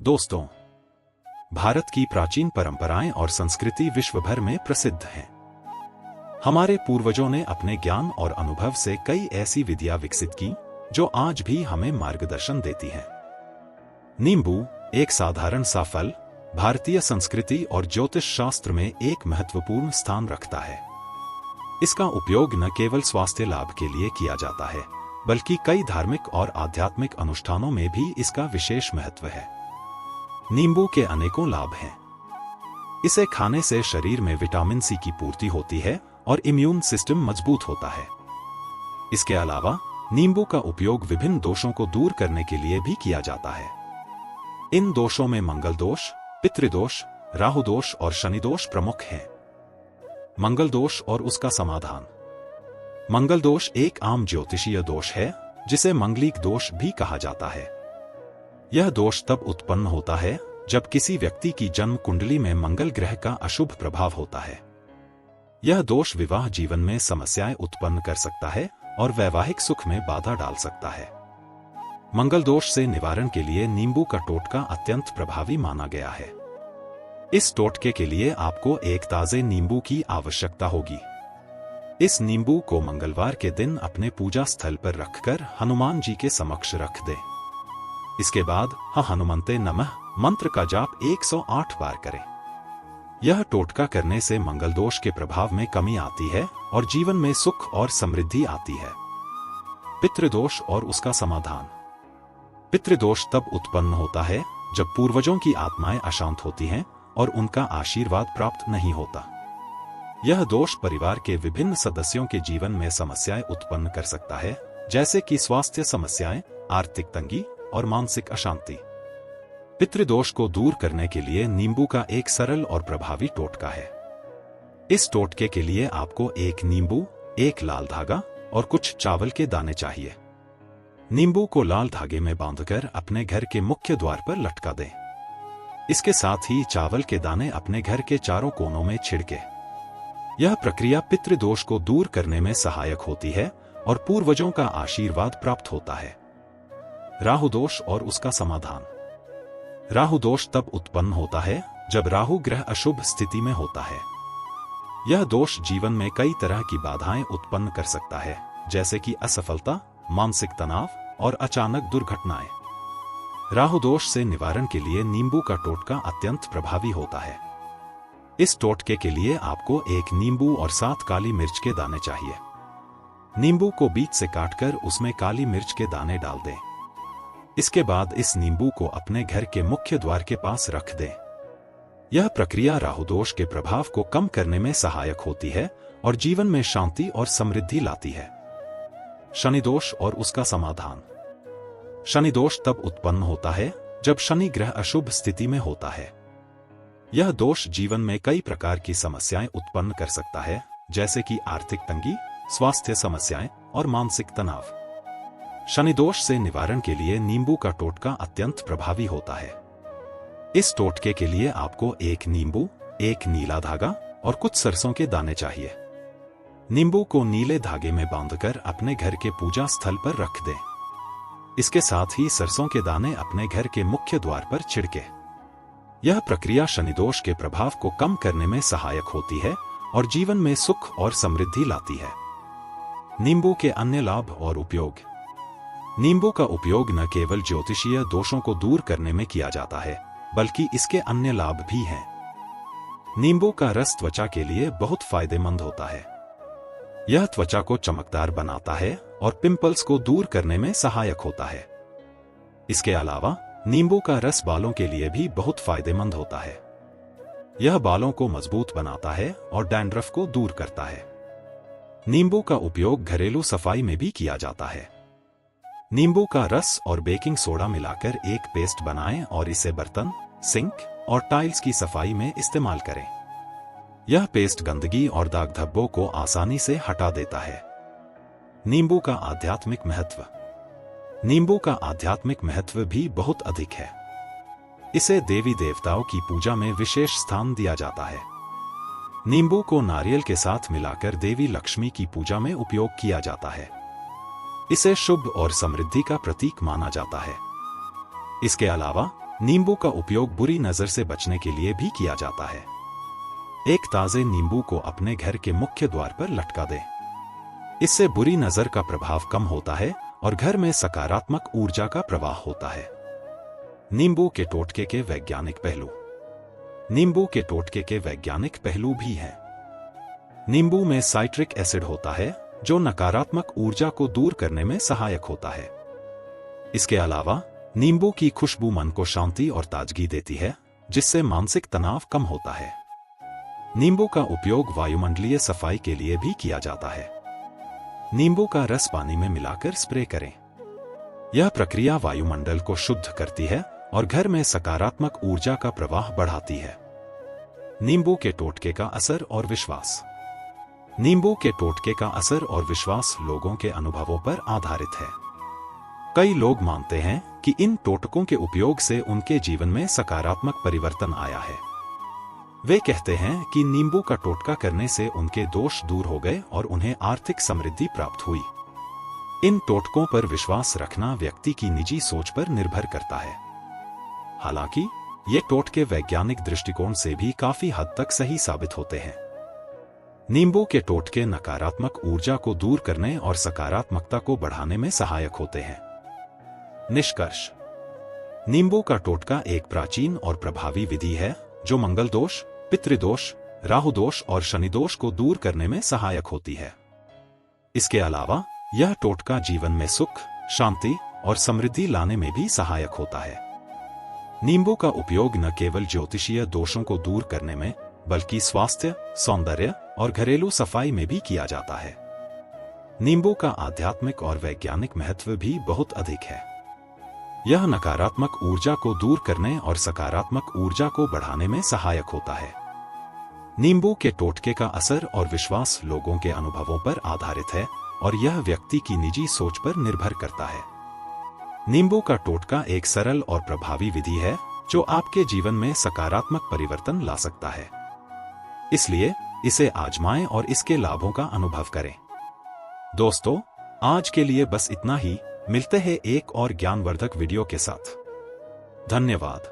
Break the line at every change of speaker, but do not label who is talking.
दोस्तों, भारत की प्राचीन परंपराएं और संस्कृति विश्व भर में प्रसिद्ध हैं। हमारे पूर्वजों ने अपने ज्ञान और अनुभव से कई ऐसी विधियां विकसित की जो आज भी हमें मार्गदर्शन देती हैं। नींबू, एक साधारण सा फल, भारतीय संस्कृति और ज्योतिष शास्त्र में एक महत्वपूर्ण स्थान रखता है। इसका उपयोग न केवल स्वास्थ्य लाभ के लिए किया जाता है, बल्कि कई धार्मिक और आध्यात्मिक अनुष्ठानों में भी इसका विशेष महत्व है। नींबू के अनेकों लाभ हैं। इसे खाने से शरीर में विटामिन सी की पूर्ति होती है और इम्यून सिस्टम मजबूत होता है। इसके अलावा नींबू का उपयोग विभिन्न दोषों को दूर करने के लिए भी किया जाता है। इन दोषों में मंगल दोष, पितृदोष, राहु दोष और शनि दोष प्रमुख हैं। मंगल दोष और उसका समाधान। मंगल दोष एक आम ज्योतिषीय दोष है जिसे मंगलिक दोष भी कहा जाता है। यह दोष तब उत्पन्न होता है जब किसी व्यक्ति की जन्म कुंडली में मंगल ग्रह का अशुभ प्रभाव होता है। यह दोष विवाह जीवन में समस्याएं उत्पन्न कर सकता है और वैवाहिक सुख में बाधा डाल सकता है। मंगल दोष से निवारण के लिए नींबू का टोटका अत्यंत प्रभावी माना गया है। इस टोटके के लिए आपको एक ताजे नींबू की आवश्यकता होगी। इस नींबू को मंगलवार के दिन अपने पूजा स्थल पर रखकर हनुमान जी के समक्ष रख दें। इसके बाद हनुमन्ते नमः मंत्र का जाप 108 बार करें। यह टोटका करने से मंगल दोष के प्रभाव में कमी आती है और जीवन में सुख और समृद्धि आती है। पितृदोष और उसका समाधान। पितृदोष तब उत्पन्न होता है जब पूर्वजों की आत्माएं अशांत होती हैं और उनका आशीर्वाद प्राप्त नहीं होता। यह दोष परिवार के विभिन्न सदस्यों के जीवन में समस्याएं उत्पन्न कर सकता है, जैसे कि स्वास्थ्य समस्याएं, आर्थिक तंगी और मानसिक अशांति। पितृदोष को दूर करने के लिए नींबू का एक सरल और प्रभावी टोटका है। इस टोटके के लिए आपको एक नींबू, एक लाल धागा और कुछ चावल के दाने चाहिए। नींबू को लाल धागे में बांधकर अपने घर के मुख्य द्वार पर लटका दें। इसके साथ ही चावल के दाने अपने घर के चारों कोनों में छिड़के। यह प्रक्रिया पितृदोष को दूर करने में सहायक होती है और पूर्वजों का आशीर्वाद प्राप्त होता है। राहु दोष और उसका समाधान। राहु दोष तब उत्पन्न होता है जब राहु ग्रह अशुभ स्थिति में होता है। यह दोष जीवन में कई तरह की बाधाएं उत्पन्न कर सकता है, जैसे कि असफलता, मानसिक तनाव और अचानक दुर्घटनाएं। राहु दोष से निवारण के लिए नींबू का टोटका अत्यंत प्रभावी होता है। इस टोटके के लिए आपको एक नींबू और 7 काली मिर्च के दाने चाहिए। नींबू को बीच से काटकर उसमें काली मिर्च के दाने डाल दें। इसके बाद इस नींबू को अपने घर के मुख्य द्वार के पास रख दें। यह प्रक्रिया राहु दोष के प्रभाव को कम करने में सहायक होती है और जीवन में शांति और समृद्धि लाती है। शनि दोष और उसका समाधान। शनि दोष तब उत्पन्न होता है जब शनि ग्रह अशुभ स्थिति में होता है। यह दोष जीवन में कई प्रकार की समस्याएं उत्पन्न कर सकता है, जैसे कि आर्थिक तंगी, स्वास्थ्य समस्याएं और मानसिक तनाव। शनि दोष से निवारण के लिए नींबू का टोटका अत्यंत प्रभावी होता है। इस टोटके के लिए आपको एक नींबू, एक नीला धागा और कुछ सरसों के दाने चाहिए। नींबू को नीले धागे में बांधकर अपने घर के पूजा स्थल पर रख दें। इसके साथ ही सरसों के दाने अपने घर के मुख्य द्वार पर छिड़के। यह प्रक्रिया शनि दोष के प्रभाव को कम करने में सहायक होती है और जीवन में सुख और समृद्धि लाती है। नींबू के अन्य लाभ और उपयोग। नींबू का उपयोग न केवल ज्योतिषीय दोषों को दूर करने में किया जाता है, बल्कि इसके अन्य लाभ भी हैं। नींबू का रस त्वचा के लिए बहुत फायदेमंद होता है। यह त्वचा को चमकदार बनाता है और पिंपल्स को दूर करने में सहायक होता है। इसके अलावा नींबू का रस बालों के लिए भी बहुत फायदेमंद होता है। यह बालों को मजबूत बनाता है और डैंड्रफ को दूर करता है। नींबू का उपयोग घरेलू सफाई में भी किया जाता है। नींबू का रस और बेकिंग सोडा मिलाकर एक पेस्ट बनाएं और इसे बर्तन, सिंक और टाइल्स की सफाई में इस्तेमाल करें। यह पेस्ट गंदगी और दाग धब्बों को आसानी से हटा देता है। नींबू का आध्यात्मिक महत्व। नींबू का आध्यात्मिक महत्व भी बहुत अधिक है। इसे देवी देवताओं की पूजा में विशेष स्थान दिया जाता है। नींबू को नारियल के साथ मिलाकर देवी लक्ष्मी की पूजा में उपयोग किया जाता है। इसे शुभ और समृद्धि का प्रतीक माना जाता है। इसके अलावा नींबू का उपयोग बुरी नजर से बचने के लिए भी किया जाता है। एक ताजे नींबू को अपने घर के मुख्य द्वार पर लटका दें। इससे बुरी नजर का प्रभाव कम होता है और घर में सकारात्मक ऊर्जा का प्रवाह होता है। नींबू के टोटके के वैज्ञानिक पहलू। नींबू के टोटके के वैज्ञानिक पहलू भी हैं। नींबू में साइट्रिक एसिड होता है जो नकारात्मक ऊर्जा को दूर करने में सहायक होता है। इसके अलावा नींबू की खुशबू मन को शांति और ताजगी देती है, जिससे मानसिक तनाव कम होता है। नींबू का उपयोग वायुमंडलीय सफाई के लिए भी किया जाता है। नींबू का रस पानी में मिलाकर स्प्रे करें। यह प्रक्रिया वायुमंडल को शुद्ध करती है और घर में सकारात्मक ऊर्जा का प्रवाह बढ़ाती है। नींबू के टोटके का असर और विश्वास। नींबू के टोटके का असर और विश्वास लोगों के अनुभवों पर आधारित है। कई लोग मानते हैं कि इन टोटकों के उपयोग से उनके जीवन में सकारात्मक परिवर्तन आया है। वे कहते हैं कि नींबू का टोटका करने से उनके दोष दूर हो गए और उन्हें आर्थिक समृद्धि प्राप्त हुई। इन टोटकों पर विश्वास रखना व्यक्ति की निजी सोच पर निर्भर करता है। हालांकि ये टोटके वैज्ञानिक दृष्टिकोण से भी काफी हद तक सही साबित होते हैं। नींबू के टोटके नकारात्मक ऊर्जा को दूर करने और सकारात्मकता को बढ़ाने में सहायक होते हैं। निष्कर्ष: नींबू का टोटका एक प्राचीन और प्रभावी विधि है जो मंगल दोष, पितृदोष, राहु दोष और शनि दोष को दूर करने में सहायक होती है। इसके अलावा यह टोटका जीवन में सुख, शांति और समृद्धि लाने में भी सहायक होता है। नींबू का उपयोग न केवल ज्योतिषीय दोषों को दूर करने में, बल्कि स्वास्थ्य, सौंदर्य और घरेलू सफाई में भी किया जाता है। नींबू का आध्यात्मिक और वैज्ञानिक महत्व भी बहुत अधिक है। यह नकारात्मक ऊर्जा को दूर करने और सकारात्मक ऊर्जा को बढ़ाने में सहायक होता है। नींबू के टोटके का असर और विश्वास लोगों के अनुभवों पर आधारित है और यह व्यक्ति की निजी सोच पर निर्भर करता है। नींबू का टोटका एक सरल और प्रभावी विधि है जो आपके जीवन में सकारात्मक परिवर्तन ला सकता है। इसलिए इसे आजमाएं और इसके लाभों का अनुभव करें। दोस्तों, आज के लिए बस इतना ही। मिलते हैं एक और ज्ञानवर्धक वीडियो के साथ। धन्यवाद।